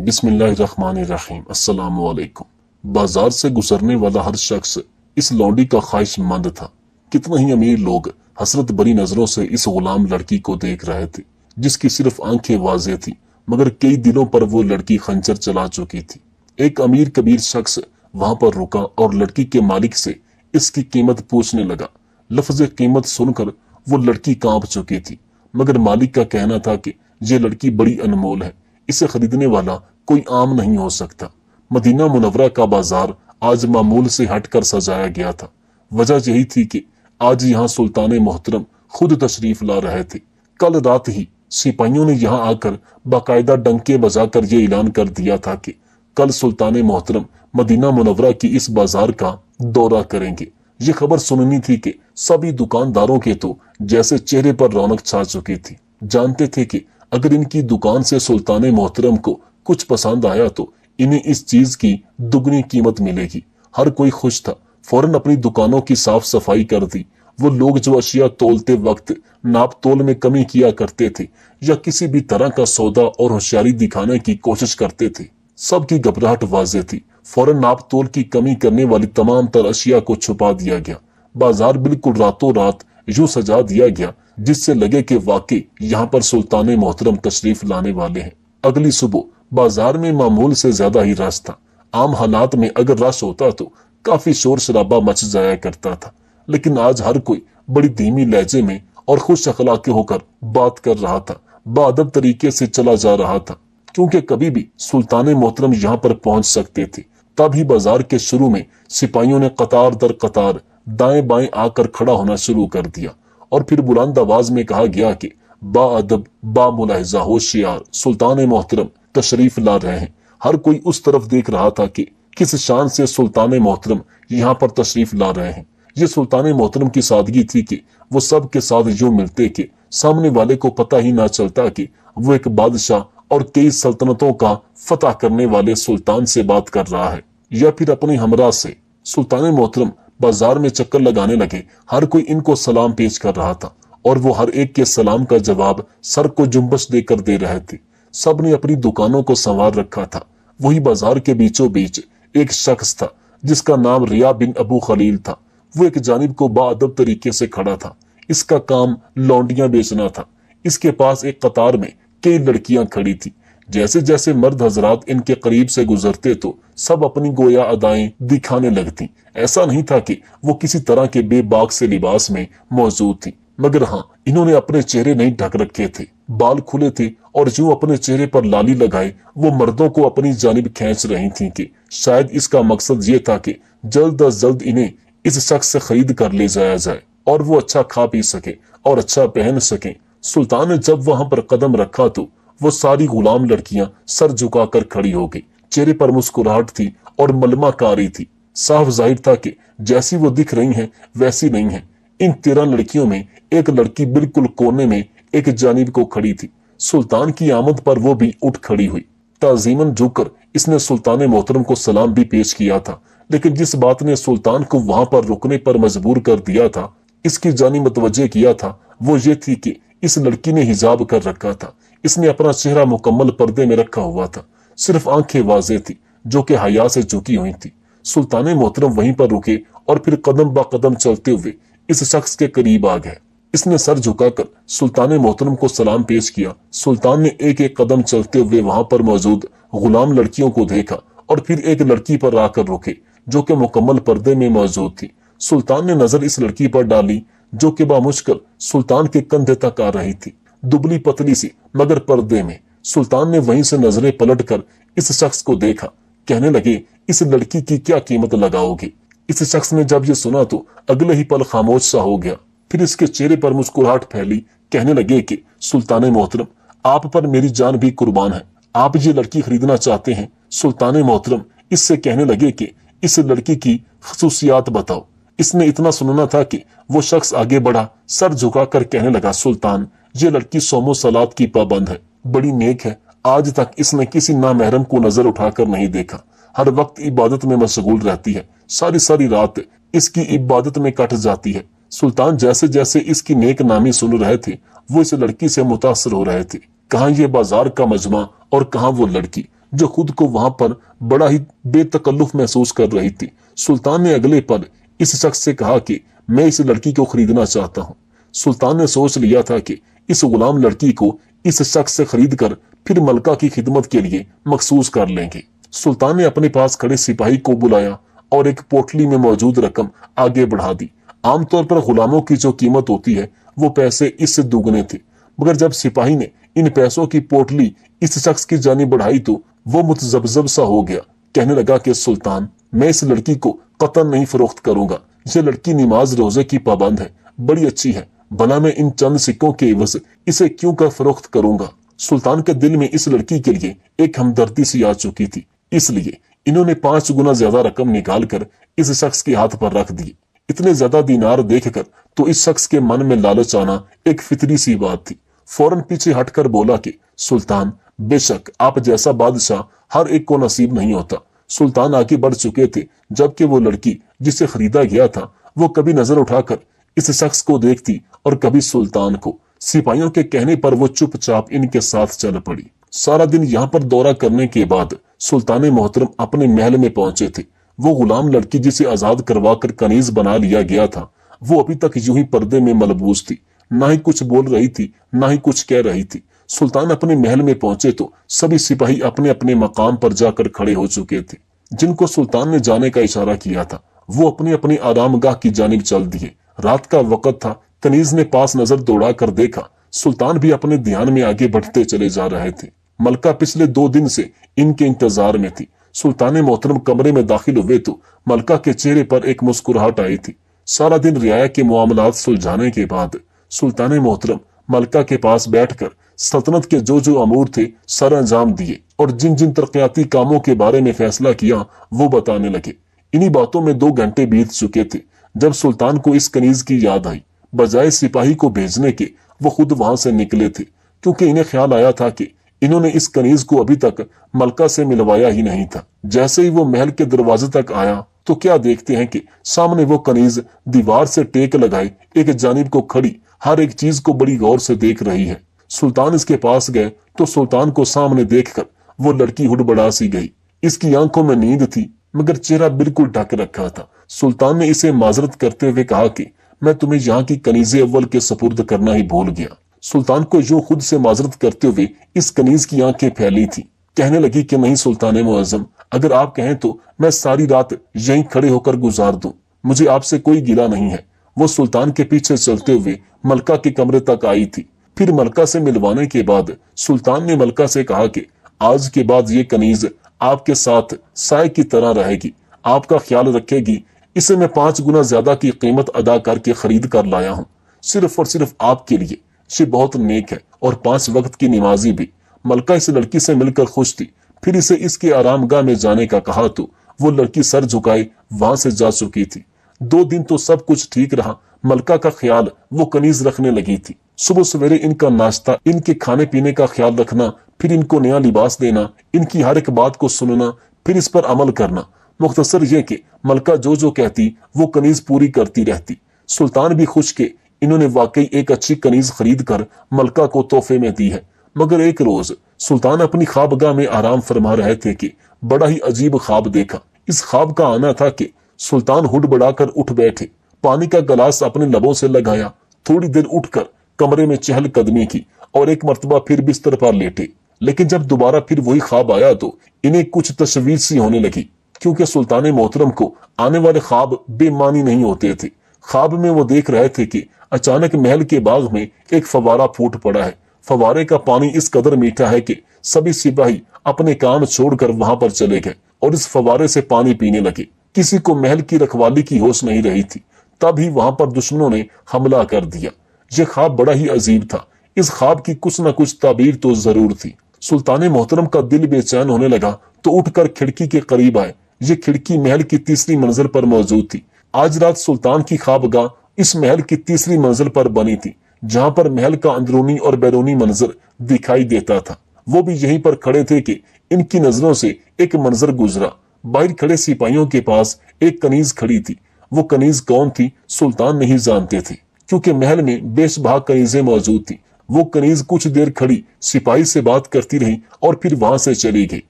बिस्मिल्लाहिर्रहमानिर्रहीम। अस्सलाम वालेकुम। बाजार से गुजरने वाला हर शख्स इस लौंडी का ख्वाहिशमंद था। कितना ही अमीर लोग हसरत भरी नजरों से इस गुलाम लड़की को देख रहे थे, जिसकी सिर्फ आंखें वाज़े थी, मगर कई दिलों पर वो लड़की खंजर चला चुकी थी। एक अमीर कबीर शख्स वहां पर रुका और लड़की के मालिक से इसकी कीमत पूछने लगा। लफ्ज़ कीमत सुनकर वो लड़की कांप चुकी थी, मगर मालिक का कहना था कि ये लड़की बड़ी अनमोल है, इसे खरीदने वाला कोई आम नहीं हो सकता। मदीना मुनव्वरा का बाजार आज मामूल से हटकर सजाया गया था। वजह यही थी कि आज यहाँ सुल्तान मोहतरम खुद तशरीफ ला रहे थे। कल रात ही सिपाहियों ने यहाँ आकर बाकायदा डंके बजाकर ये ऐलान कर दिया था कि कल सुल्तान मोहतरम मदीना मुनव्वरा की इस बाजार का दौरा करेंगे। ये खबर सुननी थी कि सभी दुकानदारों के तो जैसे चेहरे पर रौनक छा चुकी थी। जानते थे कि अगर इनकी दुकान से सुल्तान मोहतरम को कुछ पसंद आया तो इन्हें इस चीज की दुगनी कीमत मिलेगी। हर कोई खुश था। फौरन अपनी दुकानों की साफ सफाई कर दी। वो लोग जो अशिया तोलते वक्त नाप तोल में कमी किया करते थे या किसी भी तरह का सौदा और होशियारी दिखाने की कोशिश करते थे, सबकी घबराहट वाज़े थी। फौरन नाप तोल की कमी करने वाली तमाम तर अशिया को छुपा दिया गया। बाजार बिल्कुल रातों रात यूं सजा दिया गया जिससे लगे कि वाकई यहाँ पर सुल्तान मोहतरम तशरीफ लाने वाले हैं। अगली सुबह बाजार में मामूल से ज्यादा ही रश था। आम हालात में अगर रश होता तो काफी शोर शराबा मच जाया करता था, लेकिन आज हर कोई बड़ी धीमी लहजे में और खुश अखलाक़ी होकर बात कर रहा था, बाअदब तरीके से चला जा रहा था, क्योंकि कभी भी सुल्तान मोहतरम यहाँ पर पहुंच सकते थे। तभी बाजार के शुरू में सिपाहियों ने कतार दर कतार दाएं बाएं आकर खड़ा होना शुरू कर दिया और फिर बुलंद आवाज में कहा गया कि बाअदब बामुलाहिजा होशियार सुल्तान मोहतरम तशरीफ ला रहे हैं। हर कोई उस तरफ देख रहा था कि किस शान से सुल्तान मोहतरम यहाँ पर तशरीफ ला रहे हैं। ये सुल्तान मोहतरम की सादगी थी कि वो सब के साथ यूं मिलते कि सामने वाले को पता ही ना चलता कि वो एक बादशाह और कई सल्तनतों का फतह करने वाले सुल्तान से बात कर रहा है या फिर अपनी हमरा से। सुल्तान मोहतरम बाजार में चक्कर लगाने लगे। हर कोई इनको सलाम पेश कर रहा था और वो हर एक के सलाम का जवाब सर को जुम्बश देकर दे रहे थे। सब ने अपनी दुकानों को संवार रखा था। वही बाजार के बीचों बीच एक शख्स था जिसका नाम रिया बिन अबू खलील था। वो एक जानिब को बाअदब तरीके से खड़ा था। इसका काम लौंडियां बेचना था। इसके पास एक कतार में कई लड़कियां खड़ी थी। जैसे जैसे मर्द हजरात इनके करीब से गुजरते तो सब अपनी गोया अदाएं दिखाने लगती। ऐसा नहीं था कि वो किसी तरह के बेबाक से लिबास में मौजूद थी, मगर हाँ, इन्होंने अपने चेहरे नहीं ढक रखे थे, बाल खुले थे और जो अपने चेहरे पर लाली लगाए वो मर्दों को अपनी जानिब खींच रही थी कि शायद इसका मकसद ये था कि जल्द अज जल्द इन्हें इस शख्स से खरीद कर ले जाया जाए और वो अच्छा खा पी सके और अच्छा पहन सके। सुल्तान ने जब वहां पर कदम रखा तो वो सारी गुलाम लड़कियां सर झुकाकर खड़ी हो गई। चेहरे पर मुस्कुराहट थी और मलमा कारी थी। साफ जाहिर था कि जैसी वो दिख रही हैं वैसी नहीं है। इन 13 लड़कियों में एक लड़की बिल्कुल कोने में एक जानिब को खड़ी थी। सुल्तान की आमद पर वो भी उठ खड़ी हुई। ताजीमन झुककर इसने सुल्तान मोहतरम को सलाम भी पेश किया था, लेकिन जिस बात ने सुल्तान को वहां पर रुकने पर मजबूर कर दिया था, इसकी जानी मतवज्जे किया था, वो ये थी कि इस लड़की ने हिजाब कर रखा था। इसने अपना चेहरा मुकम्मल पर्दे में रखा हुआ था। सिर्फ आंखें वाजे थी जो कि हया से झुकी हुई थी। सुल्तान मोहतरम वहीं पर रुके और फिर कदम ब कदम चलते हुए इस शख्स के करीब आ गए। इसने सर झुकाकर सुल्तान मोहतरम को सलाम पेश किया। सुल्तान ने एक एक कदम चलते हुए वहां पर मौजूद गुलाम लड़कियों को देखा और फिर एक लड़की पर आकर रुके जो कि मुकम्मल पर्दे में मौजूद थी। सुल्तान ने नजर इस लड़की पर डाली जो कि बामुश्किल सुल्तान के कंधे तक आ रही थी, दुबली पतली सी मगर पर्दे में। सुल्तान ने वहीं से नजरें पलटकर इस शख्स को देखा। कहने लगे, इस लड़की की क्या कीमत लगाओगे? इस शख्स ने जब ये सुना तो अगले ही पल खामोश सा हो गया। फिर इसके चेहरे पर मुस्कुराहट फैली। कहने लगे कि सुल्तान मोहतरम, आप पर मेरी जान भी कुर्बान है। आप ये लड़की खरीदना चाहते हैं? सुल्तान मोहतरम इससे कहने लगे कि इस लड़की की खसूसियात बताओ। इसने इतना सुनना था कि वो शख्स आगे बढ़ा, सर झुकाकर कहने लगा, सुल्तान, ये लड़की सोमो सलात की पाबंद है, बड़ी नेक है। आज तक इसने किसी नामहरम को नजर उठाकर नहीं देखा। हर वक्त इबादत में मशगूल रहती है। सारी सारी रात इसकी इबादत में कट जाती है। सुल्तान जैसे जैसे इसकी नेक नामी सुन रहे थे वो इस लड़की से मुतासर हो रहे थे। कहाँ ये बाजार का मजमा और कहाँ वो लड़की जो खुद को वहां पर बड़ा ही बेतकल्लुफ महसूस कर रही थी। सुल्तान ने अगले पल इस शख्स से कहा कि मैं इस लड़की को खरीदना चाहता हूँ। सुल्तान ने सोच लिया था कि इस गुलाम लड़की को इस शख्स से खरीद कर फिर मलका की खिदमत के लिए मखसूस कर लेंगे। सुल्तान ने अपने पास खड़े सिपाही को बुलाया और एक पोटली में मौजूद रकम आगे बढ़ा दी। आमतौर पर गुलामों की जो कीमत होती है वो पैसे इससे दुगने थे, मगर जब सिपाही ने इन पैसों की पोटली इस शख्स की जानिब बढ़ाई तो वो मुतजब्जब सा हो गया। कहने लगा कि सुल्तान, मैं इस लड़की को कतन नहीं फरोख्त करूंगा। ये लड़की नमाज रोजे की पाबंद है, बड़ी अच्छी है, भला मैं इन चंद सिक्कों के एवज इसे क्यों कर फरोख्त करूंगा। सुल्तान के दिल में इस लड़की के लिए एक हमदर्दी सी आ चुकी थी, इसलिए इन्होंने 5 गुना ज्यादा रकम निकाल कर इस शख्स के हाथ पर रख दी। इतने ज्यादा दीनार देखकर तो इस शख्स के मन में लालच आना एक फितरी सी बात थी। फौरन पीछे हटकर बोला कि सुल्तान, बेशक आप जैसा बादशाह हर एक को नसीब नहीं होता। सुल्तान आगे बढ़ चुके थे, जबकि वो लड़की जिसे खरीदा गया था वो कभी नजर उठाकर इस शख्स को देखती और कभी सुल्तान को। सिपाहियों के कहने पर वो चुपचाप इनके साथ चल पड़ी। सारा दिन यहाँ पर दौरा करने के बाद सुल्तान मोहतरम अपने महल में पहुंचे थे। वो गुलाम लड़की जिसे आजाद करवा कर कनीज बना लिया गया था, वो अभी तक यूं ही पर्दे में मलबूस थी, ना ही कुछ बोल रही थी, ना ही कुछ कह रही थी। सुल्तान अपने महल में पहुंचे तो सभी सिपाही अपने अपने मकाम पर जाकर खड़े हो चुके थे। जिनको सुल्तान ने जाने का इशारा किया था वो अपनी अपनी आरामगाह की जानिब चल दिए। रात का वक्त था। कनीज ने पास नजर दौड़ा कर देखा, सुल्तान भी अपने ध्यान में आगे बढ़ते चले जा रहे थे। मलका पिछले 2 दिन से इनके इंतजार में थी। सुल्तान मोहतरम कमरे में दाखिल हुए तो मलका के चेहरे पर एक मुस्कुराहट आई थी। सारा दिन रियाया के मामलात सुलझाने के बाद सुल्तान मोहतरम मलका के पास बैठकर सल्तनत के जो जो अमूर थे सर अंजाम दिए और जिन जिन तरक्याती कामों के बारे में फैसला किया वो बताने लगे। इन्हीं बातों में 2 घंटे बीत चुके थे जब सुल्तान को इस कनीज की याद आई। बजाय सिपाही को भेजने के वो खुद वहां से निकले थे, क्योंकि इन्हें ख्याल आया था कि इन्होंने इस कनीज को अभी तक मलका से मिलवाया ही नहीं था। जैसे ही वो महल के दरवाजे तक आया तो क्या देखते हैं कि सामने वो कनीज दीवार से टेक लगाए एक जानिब को खड़ी हर एक चीज को बड़ी गौर से देख रही है। सुल्तान इसके पास गए तो सुल्तान को सामने देखकर वो लड़की हुड़बड़ा सी गई। इसकी आंखों में नींद थी, मगर चेहरा बिल्कुल ढक रखा था। सुल्तान ने इसे माजरत करते हुए कहा कि मैं तुम्हें यहाँ की कनीज़े अव्वल के सपुर्द करना ही भूल गया। सुल्तान को यूं खुद से माजरत करते हुए इस कनीज की आंखें फैली थी। कहने लगी कि नहीं सुल्तान मुअज्जम, अगर आप कहें तो मैं सारी रात यहीं खड़े होकर गुजार दूं, मुझे आपसे कोई गिला नहीं है। वो सुल्तान के पीछे चलते हुए मलका के कमरे तक आई थी। फिर मलका से मिलवाने के बाद सुल्तान ने मलका से कहा कि आज के बाद ये कनीज आपके साथ साय की तरह रहेगी, आपका ख्याल रखेगी। इसे मैं 5 गुना ज्यादा की कीमत अदा करके खरीद कर लाया हूँ, सिर्फ और सिर्फ आपके लिए। ये बहुत नेक है और 5 वक्त की नमाजी भी। मलका इस लड़की से मिलकर खुश थी। फिर इसे इसके आरामगाह में जाने का कहा तो वो लड़की सर झुकाए वहां से जा चुकी थी। 2 दिन तो सब कुछ ठीक रहा। मलका का ख्याल वो कनीज रखने लगी थी। सुबह सवेरे इनका नाश्ता, इनके खाने पीने का ख्याल रखना, फिर इनको नया लिबास देना, इनकी हर एक बात को सुनना, फिर इस पर अमल करना। मुख्तसर ये कि मलका जो जो कहती वो कनीज पूरी करती रहती। सुल्तान भी खुश के इन्होंने वाकई एक अच्छी कनीज खरीद कर मलका को तोहफे में दी है। मगर एक रोज सुल्तान अपनी ख्वाबगाह में आराम फरमा रहे थे कि बड़ा ही अजीब ख्वाब देखा। इस ख्वाब का आना था कि सुल्तान हुड़बड़ाकर उठ बैठे, पानी का गिलास अपने लबों से लगाया, थोड़ी देर उठकर कमरे में चहल कदमी की और एक मर्तबा फिर बिस्तर पर लेटे। लेकिन जब दोबारा फिर वही ख्वाब आया तो इन्हें कुछ तशवीश सी होने लगी, क्योंकि सुल्तान मोहतरम को आने वाले ख्वाब बेमानी नहीं होते थे। ख्वाब में वो देख रहे थे कि अचानक महल के बाग में एक फवारा फूट पड़ा है। फवारे का पानी इस कदर मीठा है कि सभी सिपाही अपने काम छोड़कर वहां पर चले गए और इस फवारे से पानी पीने लगे। किसी को महल की रखवाली की होश नहीं रही थी। तभी वहां पर दुश्मनों ने हमला कर दिया। यह ख्वाब बड़ा ही अजीब था। इस ख्वाब की कुछ न कुछ ताबीर तो जरूर थी। सुल्तान मोहतरम का दिल बेचैन होने लगा तो उठकर खिड़की के करीब आए। ये खिड़की महल की 3री मंजिल पर मौजूद थी। आज रात सुल्तान की ख्वाबगाह इस महल की 3री मंजिल पर बनी थी, जहां पर महल का अंदरूनी और बैरूनी मंजर दिखाई देता था। वो भी यहीं पर खड़े थे कि इनकी नजरों से एक मंजर गुजरा। बाहर खड़े सिपाहियों के पास एक कनीज खड़ी थी। वो कनीज कौन थी सुल्तान नहीं जानते थे, क्योंकि महल में बेशबहा कनीजें मौजूद थी। वो कनीज कुछ देर खड़ी सिपाही से बात करती रही और फिर वहां से चली गई।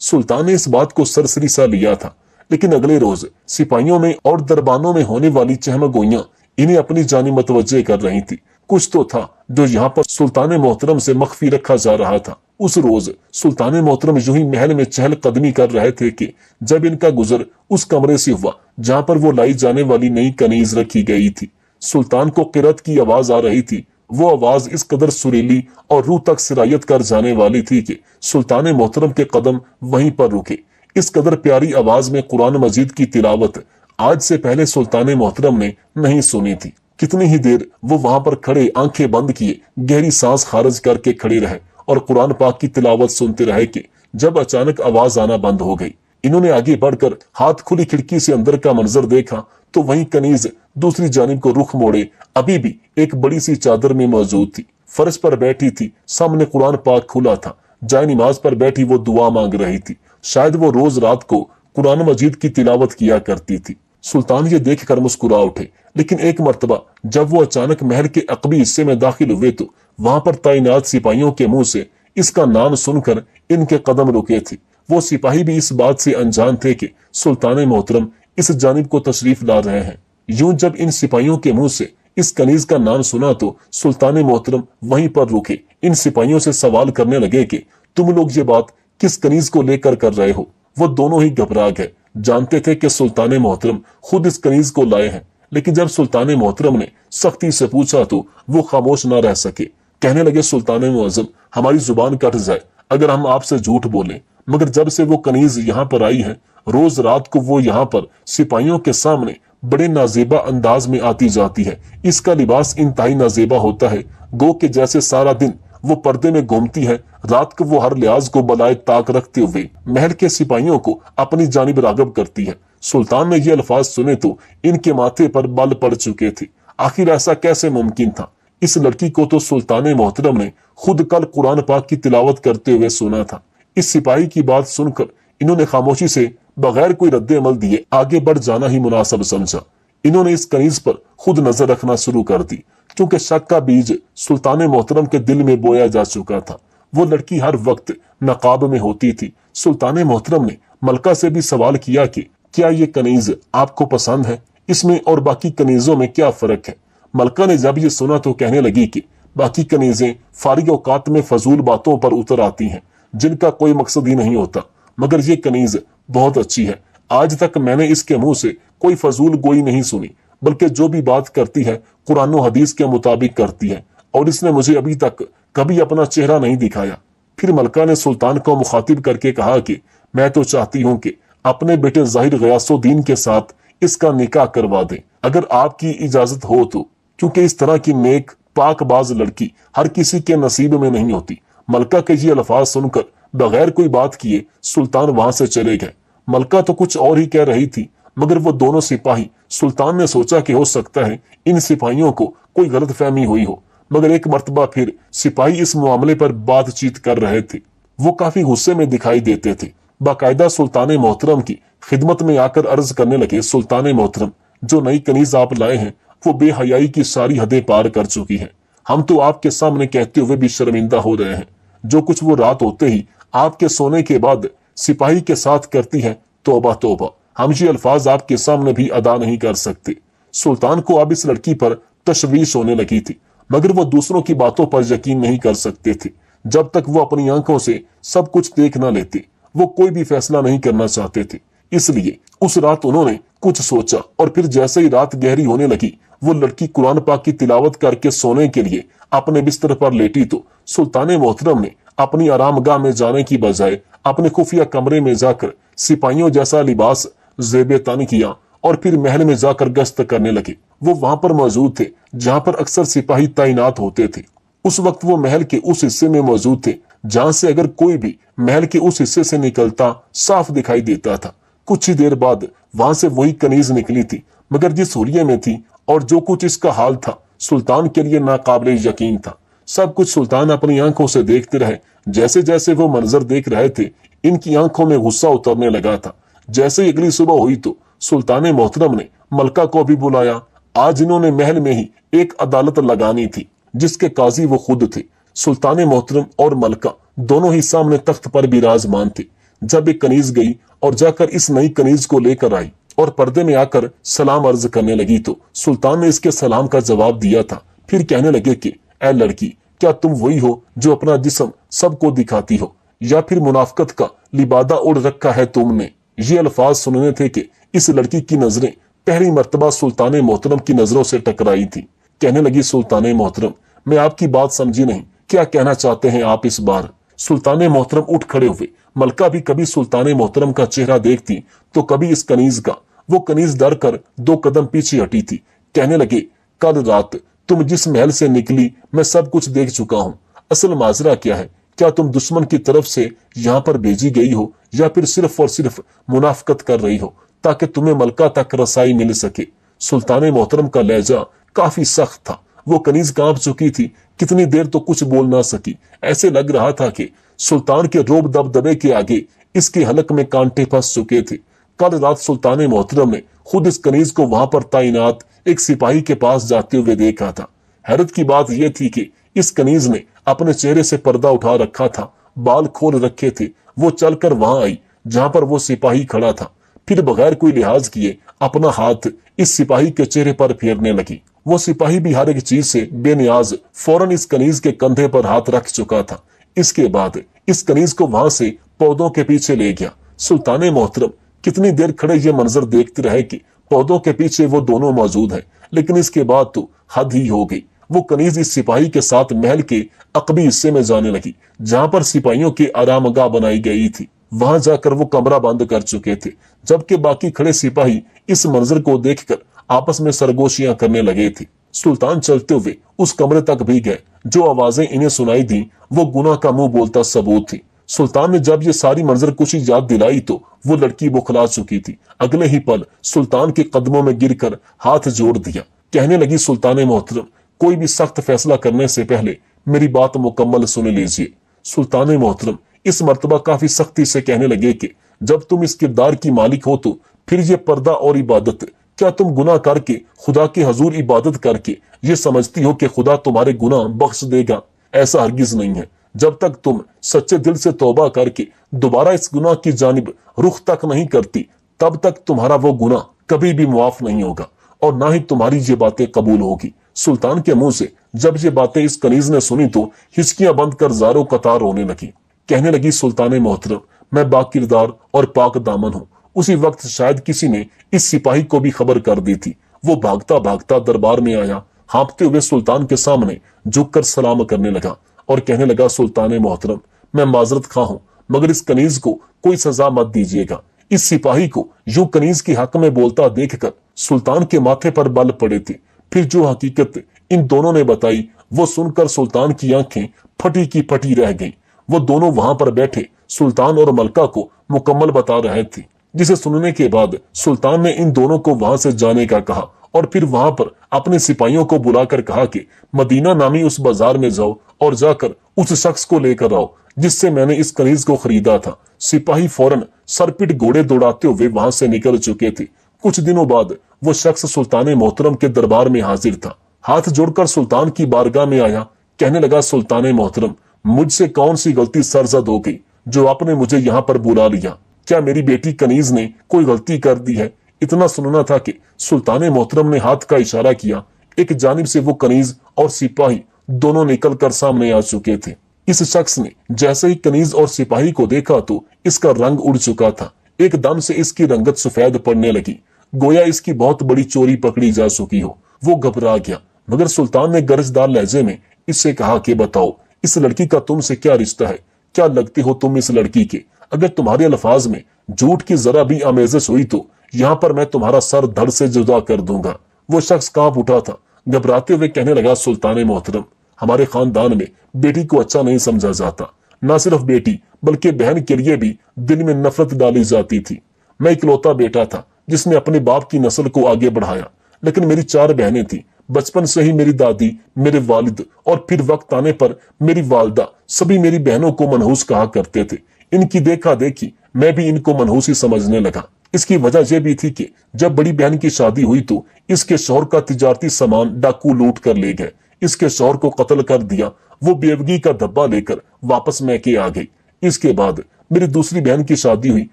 सुल्तान ने इस बात को सरसरी सा लिया था, लेकिन अगले रोज सिपाहियों में और दरबानों में होने वाली चहमगोइयां इन्हें अपनी जानी मतवज्जे कर रही थी। कुछ तो था जो यहाँ पर सुल्तान मोहतरम से मख्फी रखा जा रहा था। उस रोज सुल्तान मोहतरम यूं ही महल में चहल कदमी कर रहे थे कि जब इनका गुजर उस कमरे से हुआ जहां पर वो लाई जाने वाली नई कनीज रखी गई थी। सुल्तान को किरत की आवाज आ रही थी। वो आवाज इस कदर सुरीली और रूह तक सिरायत कर जाने वाली थी कि सुल्तान मोहतरम के कदम वहीं पर रुके। इस कदर प्यारी आवाज में कुरान मजीद की तिलावत आज से पहले सुल्तान मोहतरम ने नहीं सुनी थी। कितनी ही देर वो वहां पर खड़े आंखें बंद किए गहरी सांस खारिज करके खड़े रहे और कुरान पाक की तिलावत सुनते रहे कि जब अचानक आवाज आना बंद हो गई। इन्होंने आगे बढ़कर हाथ खुली खिड़की से अंदर का मंजर देखा तो वहीं कनीज दूसरी जानिब को रुख मोड़े अभी भी एक बड़ी सी चादर में मौजूद थी। फर्श पर बैठी थी, सामने कुरान पाक खुला था। जाए नमाज पर बैठी वो दुआ मांग रही थी। शायद वो रोज रात को कुरान मजीद की तिलावत किया करती थी। सुल्तान ये देखकर मुस्कुरा उठे, लेकिन एक मर्तबा जब वो अचानक महल के अकबी हिस्से में दाखिल हुए तो वहां पर तैनात सिपाहियों के मुंह से इसका नाम सुनकर इनके कदम रुके थे। वो सिपाही भी इस बात से अनजान थे कि सुल्तान मोहतरम इस जानिब को तशरीफ ला रहे हैं। यूं जब इन सिपाहियों के मुंह से इस कनीज का नाम सुना तो सुल्तान मोहतरम वहीं पर रुके। इन सिपाहियों से सवाल करने लगे कि तुम लोग ये बात किस कनीज को लेकर कर रहे हो। वो दोनों ही घबरा गए, जानते थे कि सुल्तान मोहतरम खुद इस कनीज को लाए हैं, लेकिन जब सुल्तान मोहतरम ने सख्ती से पूछा तो वो खामोश न रह सके। कहने लगे, सुल्तान मुअज्जम, हमारी जुबान कट जाए अगर हम आपसे झूठ बोले, मगर जब से वो कनीज यहाँ पर आई है रोज रात को वो यहाँ पर सिपाहियों के सामने बड़े नाजेबा अंदाज में आती जाती है। इसका लिबास इंतहाई नाजेबा होता है, गो के जैसे सारा दिन वो पर्दे में घूमती है, रात को वो हर लिहाज को बलाए ताक रखते हुए महल के सिपाहियों को अपनी जानिब रागब करती है। सुल्तान ने ये अल्फाज सुने तो इनके माथे पर बल पड़ चुके थे। आखिर ऐसा कैसे मुमकिन था? इस लड़की को तो सुल्तान मोहतरम ने खुद कल कुरान पाक की तिलावत करते हुए सुना था। इस सिपाही की बात सुनकर इन्होंने खामोशी से बगैर कोई रद्द अमल दिए आगे बढ़ जाना ही मुनासिब समझा। इन्होंने इस कनीज पर खुद नजर रखना शुरू कर दी, क्योंकि शक का बीज सुल्तान मोहतरम के दिल में बोया जा चुका था। वो लड़की हर वक्त नकाब में होती थी। सुल्तान मोहतरम ने मलका से भी सवाल किया कि क्या ये कनीज आपको पसंद है? इसमें और बाकी कनीजों में क्या फर्क है? मलका ने जब ये सुना तो कहने लगी कि बाकी कनीजें फारिग औकात में फजूल बातों पर उतर आती हैं जिनका कोई मकसद ही नहीं होता, मगर ये कनीज बहुत अच्छी है। आज तक मैंने इसके मुंह से कोई फजूल गोई नहीं सुनी, बल्कि जो भी बात करती है कुरान और हदीस के मुताबिक करती है, और इसने मुझे अभी तक कभी अपना चेहरा नहीं दिखाया। फिर मलका ने सुल्तान को मुखातिब करके कहा कि मैं तो चाहती हूँ कि अपने बेटे ज़ाहिर गयासुद्दीन के साथ इसका निकाह करवा दें, अगर आपकी इजाजत हो तो, क्योंकि इस तरह की नेक पाकबाज लड़की हर किसी के नसीब में नहीं होती। मलका के ये अल्फाज सुनकर बगैर कोई बात किए सुल्तान वहां से चले गए। मलका तो कुछ और ही कह रही थी, मगर वो दोनों सिपाही, सुल्तान ने सोचा कि हो सकता है इन सिपाहियों को कोई गलत फहमी हुई हो, मगर एक मर्तबा फिर सिपाही इस मामले पर बातचीत कर रहे थे। वो काफी गुस्से में दिखाई देते थे। बाकायदा सुल्तान मोहतरम की खिदमत में आकर अर्ज करने लगे, सुल्तान मोहतरम, जो नई कनीज आप लाए हैं वो बेहयाई की सारी हदें पार कर चुकी है। हम तो आपके सामने कहते हुए भी शर्मिंदा हो रहे हैं। जो कुछ वो रात होते ही आपके सोने के बाद सिपाही के साथ करती है, तौबा तौबा, हम ये अल्फाज आपके सामने भी अदा नहीं कर सकते। सुल्तान को अब इस लड़की पर तशवीश होने लगी थी, मगर वो दूसरों की बातों पर यकीन नहीं कर सकते थे। जब तक वो अपनी आंखों से सब कुछ देख न लेते वो कोई भी फैसला नहीं करना चाहते थे। इसलिए उस रात उन्होंने कुछ सोचा, और फिर जैसे ही रात गहरी होने लगी वो लड़की कुरान पाक की तिलावत करके सोने के लिए अपने बिस्तर पर लेटी तो सुल्तान मोहतरम ने अपनी आरामगाह में जाने की बजाय अपने खुफिया कमरे में जाकर सिपाहियों जैसा लिबास ज़ेबे तन किया और फिर महल में जाकर गश्त करने लगे। वो वहां पर मौजूद थे जहां पर अक्सर सिपाही तैनात होते थे। उस वक्त वो महल के उस हिस्से में मौजूद थे जहां से अगर कोई भी महल के उस हिस्से से निकलता साफ दिखाई देता था। कुछ ही देर बाद वहां से वही कनीज निकली थी, मगर जिस हुलिये में थी और जो कुछ इसका हाल था सुल्तान के लिए नाकाबिले यकीन था। सब कुछ सुल्तान अपनी आंखों से देखते रहे। जैसे जैसे वो मंजर देख रहे थे इनकी आंखों में गुस्सा उतरने लगा था। जैसे ही अगली सुबह हुई तो सुल्तान मोहतरम ने मलका को भी बुलाया। आज इन्होंने महल में ही एक अदालत लगानी थी जिसके काजी वो खुद थे। सुल्तान मोहतरम और मलका दोनों ही सामने तख्त पर विराजमान थे। जब एक कनीज गई और जाकर इस नई कनीज को लेकर आई और पर्दे में आकर सलाम अर्ज करने लगी तो सुल्तान ने इसके सलाम का जवाब दिया था। फिर कहने लगे कि ऐ लड़की, क्या तुम वही हो जो अपना जिस्म सबको दिखाती हो, या फिर मुनाफकत का लिबादा उड़ रखा है तुमने? ये अल्फाज सुनने थे कि इस लड़की की नजरें पहली मर्तबा सुल्तान मोहतरम की नजरों से टकराई थी। कहने लगी, सुल्तान मोहतरम, मैं आपकी बात समझी नहीं, क्या कहना चाहते हैं आप इस बार? सुल्तान मोहतरम उठ खड़े हुए। मलका भी कभी सुल्तान मोहतरम का चेहरा देखती तो कभी इस कनीज का। वो कनीज डर कर 2 कदम पीछे हटी थी। कहने लगे, कल रात तुम जिस महल से निकली मैं सब कुछ देख चुका हूँ। असल माजरा क्या है? क्या तुम दुश्मन की तरफ से यहाँ पर भेजी गई हो, या फिर सिर्फ और सिर्फ मुनाफकत कर रही हो ताकि तुम्हें मलका तक रसाई मिल सके? सुल्तान मोहतरम का लहजा काफी सख्त था। वो कनीज कांप चुकी थी, कितनी देर तो कुछ बोल ना सकी। ऐसे लग रहा था कि सुल्तान के रोब दबदबे के आगे इसके हलक में कांटे फंस चुके थे। कल रात सुल्तान मोहतरम ने खुद इस कनीज को वहां पर तैनात एक सिपाही के पास जाते हुए देखा था। हैरत की बात यह थी कि इस कनीज ने अपने चेहरे से पर्दा उठा रखा था, बाल खोल रखे थे। वो चलकर वहां आई जहां पर वो सिपाही खड़ा था, फिर बगैर कोई लिहाज किए अपना हाथ इस सिपाही के चेहरे पर फेरने लगी। वो सिपाही भी हर एक चीज से बेनियाज फौरन इस कनीज के कंधे पर हाथ रख चुका था। इसके बाद इस कनीज को वहां से पौधों के पीछे ले गया। सुल्तान मोहतरम कितनी देर खड़े ये मंजर देखते रहे कि पौधों के पीछे वो दोनों मौजूद है, लेकिन इसके बाद तो हद ही हो गई। वो कनीज इस सिपाही के साथ महल के अकबी हिस्से में जाने लगी, जहां पर सिपाहियों की आरामगाह बनाई गई थी। वहां जाकर वो कमरा बंद कर चुके थे, जबकि बाकी खड़े सिपाही इस मंजर को देखकर आपस में सरगोशियां करने लगे थे। सुल्तान चलते हुए उस कमरे तक भी गए। जो आवाजें इन्हें सुनाई दी वो गुनाह का मुंह बोलता सबूत थी। सुल्तान ने जब ये सारी मंजर कुछ याद दिलाई तो वो लड़की बुखला चुकी थी। अगले ही पल सुल्तान के कदमों में गिरकर हाथ जोड़ दिया। कहने लगी, सुल्तान मोहतरम, कोई भी सख्त फैसला करने से पहले मेरी बात मुकम्मल सुन लीजिए। सुल्तान मोहतरम इस मर्तबा काफी सख्ती से कहने लगे कि जब तुम इस किरदार की मालिक हो तो फिर ये पर्दा और इबादत, क्या तुम गुनाह करके खुदा के हजूर इबादत करके ये समझती हो कि खुदा तुम्हारे गुनाह बख्श देगा? ऐसा हरगिज नहीं है। जब तक तुम सच्चे दिल से तौबा करके दोबारा इस गुनाह की जानिब रुख तक नहीं करती, तब तक तुम्हारा वो गुनाह कभी भी मुआफ नहीं होगा और ना ही तुम्हारी ये बातें कबूल होगी। सुल्तान के मुंह से जब ये बातें इस कनीज ने सुनी तो हिचकियां बंद कर जारो कतार रोने लगी। कहने लगी, सुल्तान मोहतरम, मैं बाकिरदार और पाक दामन हूँ। उसी वक्त शायद किसी ने इस सिपाही को भी खबर कर दी थी। वो भागता भागता दरबार में आया, हाँफते हुए सुल्तान के सामने झुककर सलाम करने लगा और कहने लगा, सुल्तान मोहतरम, मैं माजरत खा हूं, मगर इस कनीज को कोई सजा मत दीजिएगा। इस सिपाही को यूं कनीज के हक में बोलता देखकर सुल्तान के माथे पर बल पड़े थे। फिर जो हकीकत इन दोनों ने बताई वो सुनकर सुल्तान की आंखें फटी की फटी रह गईं। वो दोनों वहां पर बैठे सुल्तान और मलका को मुकम्मल बता रहे थे, जिसे सुनने के बाद सुल्तान ने इन दोनों को वहां से जाने का कहा और फिर वहां पर अपने सिपाहियों को बुलाकर कहा कि मदीना नामी उस बाजार में जाओ और जाकर उस शख्स को लेकर आओ जिससे मैंने इस कनीज को खरीदा था। सिपाही फौरन सरपिट घोड़े दौड़ाते हुए वहां से निकल चुके थे। कुछ दिनों बाद वो शख्स सुल्तान मोहतरम के दरबार में हाजिर था। हाथ जोड़कर सुल्तान की बारगाह में आया। कहने लगा, सुल्तान मोहतरम, मुझसे कौन सी गलती सरजद हो गई जो आपने मुझे यहाँ पर बुला लिया? क्या मेरी बेटी कनीज ने कोई गलती कर दी है? इतना सुनना था कि सुल्तान मोहतरम ने हाथ का इशारा किया। एक जानिब से वो कनीज और सिपाही दोनों निकल कर सामने आ चुके थे। इस शख्स ने जैसे ही कनीज और सिपाही को देखा तो इसका रंग उड़ चुका था। एकदम से इसकी रंगत सफेद पड़ने लगी, गोया इसकी बहुत बड़ी चोरी पकड़ी जा चुकी हो। वो घबरा गया, मगर सुल्तान ने गरजदार लहजे में इससे कहा कि बताओ, इस लड़की का तुमसे क्या रिश्ता है? क्या लगते हो तुम इस लड़की के? अगर तुम्हारे अल्फाज में झूठ की जरा भी आमेज़श हुई तो यहाँ पर मैं तुम्हारा सर धड़ से जुदा कर दूंगा। वो शख्स कांप उठा था, घबराते हुए कहने लगा, सुल्तान मोहतरम, हमारे खानदान में बेटी को अच्छा नहीं समझा जाता। न सिर्फ बेटी बल्कि बहन के लिए भी दिल में नफरत डाली जाती थी। मैं इकलौता बेटा था जिसने अपने बाप की नस्ल को आगे बढ़ाया, लेकिन मेरी 4 बहनें थी। बचपन से ही मेरी दादी, मेरे वालिद और फिर वक्त आने पर मेरी वालदा सभी मेरी बहनों को मनहूस कहा करते थे। इनकी देखा देखी मैं भी इनको मनहूस ही समझने लगा। इसकी वजह यह भी थी कि जब बड़ी बहन की शादी हुई तो इसके शौहर का तिजारती सामान डाकू लूट कर ले गए। इसके शौहर को कत्ल कर दिया। वो बेवगी का धब्बा लेकर वापस मैके आ गई। इसके बाद मेरी दूसरी बहन की शादी हुई।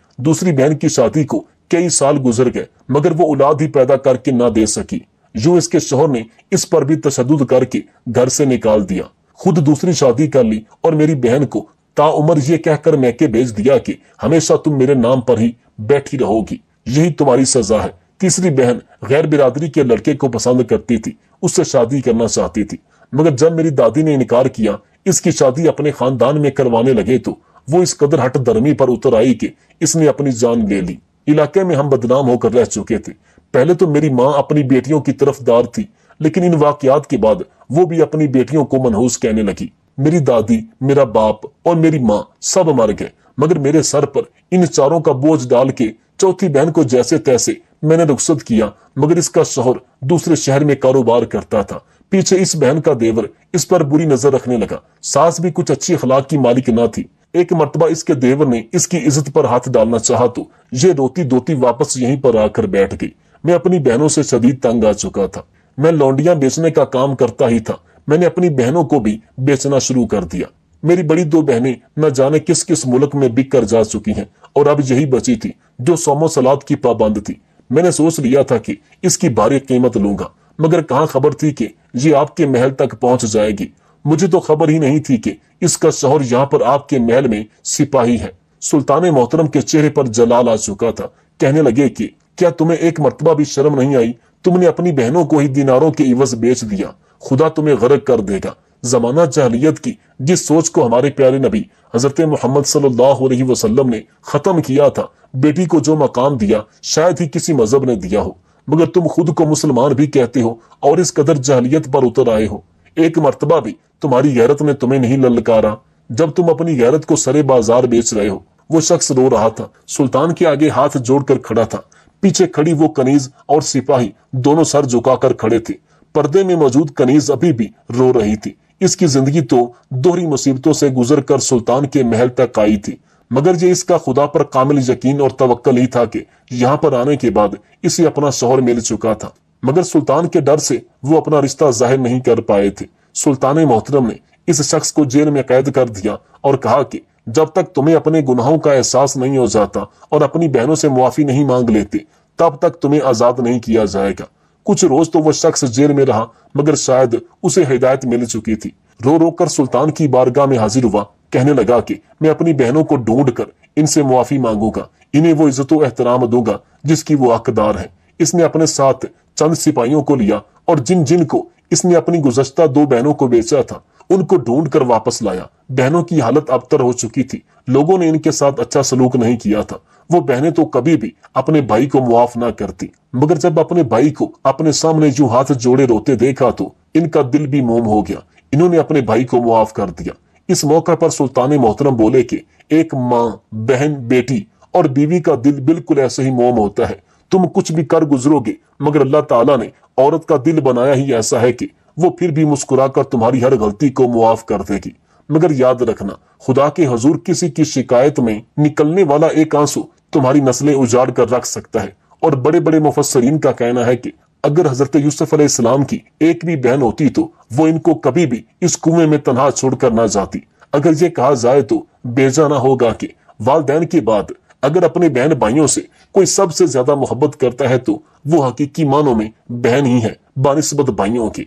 दूसरी बहन की शादी को कई साल गुजर गए मगर वो औलाद ही पैदा करके ना दे सकी। यूं इसके शौहर ने इस पर भी तशद्दुद करके घर से निकाल दिया। खुद दूसरी शादी कर ली और मेरी बहन को ताउम्र ये कहकर मैके भेज दिया कि हमेशा तुम मेरे नाम पर ही बैठी रहोगी, यही तुम्हारी सजा है। तीसरी बहन गैर बिरादरी के लड़के को पसंद करती थी, उससे शादी करना चाहती थी मगर जब मेरी दादी ने इनकार किया, इसकी शादी अपने खानदान में करवाने लगे तो वो इस कदर हट धर्मी पर उतर आई कि इसने अपनी जान ले ली। इलाके में हम बदनाम होकर रह चुके थे। पहले तो मेरी माँ अपनी बेटियों की तरफदार थी लेकिन इन वाकयात के बाद वो भी अपनी बेटियों को मनहूस कहने लगी। मेरी दादी, मेरा बाप और मेरी माँ सब मर गए मगर मेरे सर पर इन चारों का बोझ डाल के चौथी बहन को जैसे तैसे मैंने रुखसत किया मगर इसका शौहर दूसरे शहर में कारोबार करता था। पीछे इस बहन का देवर इस पर बुरी नजर रखने लगा। सास भी कुछ अच्छी अखलाक की मालिक ना थी। एक मर्तबा इसके देवर ने इसकी इज्जत पर हाथ डालना चाहा तो ये रोती धोती वापस यहीं पर आकर बैठ गई। मैं अपनी बहनों से शदीद तंग आ चुका था। मैं लौंडियां बेचने का काम करता ही था। मैंने अपनी बहनों को भी बेचना शुरू कर दिया। मेरी बड़ी दो बहनें न जाने किस किस मुल्क में बिक कर जा चुकी हैं और अब यही बची थी जो सोमो सलाद की पाबंद थी। मैंने सोच लिया था कि इसकी भारी कीमत लूंगा मगर कहाँ खबर थी कि ये आपके महल तक पहुंच जाएगी। मुझे तो खबर ही नहीं थी कि इसका शौहर यहाँ पर आपके महल में सिपाही है। सुल्तान मोहतरम के चेहरे पर जलाल आ चुका था। कहने लगे कि क्या तुम्हें एक मर्तबा भी शर्म नहीं आई? तुमने अपनी बहनों को ही दिनारों के इवज बेच दिया। खुदा तुम्हें गर्क कर देगा। जमाना जाहलियत की जिस सोच को हमारे प्यारे नबी हजरत मोहम्मद सल्लल्लाहु अलैहि वसल्लम ने खत्म किया था, बेटी को जो मकाम दिया शायद ही किसी मजहब ने दिया हो, मगर तुम खुद को मुसलमान भी कहते हो और इस कदर जाहलियत पर उतर आए हो। एक मर्तबा भी तुम्हारी गैरत ने तुम्हें नहीं ललकारा जब तुम अपनी गैरत को सरे बाजार बेच रहे हो। वो शख्स रो रहा था, सुल्तान के आगे हाथ जोड़कर खड़ा था। पीछे खड़ी वो कनीज और सिपाही दोनों सर झुकाकर खड़े थे। पर्दे में मौजूद कनीज अभी भी रो रही थी। इसकी जिंदगी तो दोहरी मुसीबतों से गुजर कर सुल्तान के महल तक आई थी मगर ये इसका खुदा पर कामिल यकीन और तवक्कल ही था कि यहाँ पर आने के बाद इसे अपना शौहर मिल चुका था। मगर सुल्तान के डर से वो अपना रिश्ता जाहिर नहीं कर पाए थे। सुल्तान मोहतरम ने इस शख्स को जेल में कैद कर दिया और कहा कि जब तक तुम्हें अपने गुनाहों का एहसास नहीं हो जाता और अपनी बहनों से मुआफी नहीं मांग लेते तब तक तुम्हें आजाद नहीं किया जाएगा। कुछ रोज तो वह शख्स जेल में रहा मगर शायद उसे हिदायत मिल चुकी थी। रो रो कर सुल्तान की बारगाह में हाजिर हुआ। कहने लगा कि मैं अपनी बहनों को ढूंढ कर इनसे मुआफी मांगूंगा, इन्हें वो इज्जत और एहतराम दूंगा जिसकी वो हकदार है। इसने अपने साथ चंद सिपाहियों को लिया और जिन जिन को इसने अपनी गुज़श्ता दो बहनों को बेचा था उनको ढूंढ कर वापस लाया। बहनों की हालत अबतर हो चुकी थी। लोगों ने इनके साथ अच्छा सलूक नहीं किया था। वो बहनें तो कभी भी अपने भाई को मुआफ ना करती मगर जब अपने भाई को अपने सामने यूं हाथ जोड़े रोते देखा तो इनका दिल भी मोम हो गया। इन्होंने अपने भाई को मुआफ कर दिया। इस मौके पर सुल्तान मोहतरम बोले कि एक माँ, बहन, बेटी और बीवी का दिल बिल्कुल ऐसे ही मोम होता है। तुम कुछ भी कर गुजरोगे मगर अल्लाह ताला ने औरत का दिल बनाया ही ऐसा है कि वो फिर भी मुस्कुराकर तुम्हारी हर गलती को मुआफ कर देगी। मगर याद रखना, खुदा के हुजूर किसी की शिकायत में निकलने वाला एक आंसू तुम्हारी नस्लें उजाड़ कर रख सकता है। और बड़े बड़े मुफस्सरीन का कहना है कि अगर हजरत यूसुफ अलैहिस्सलाम की एक भी बहन होती तो वो इनको कभी भी इस कुएं में तन्हा छोड़कर ना जाती। अगर ये कहा जाए तो बेजाना होगा कि वालिदैन के बाद अगर अपने बहन भाइयों से कोई सबसे ज्यादा मोहब्बत करता है तो वो हकीकी मानों में बहन ही है बानिस्बत भाइयों की।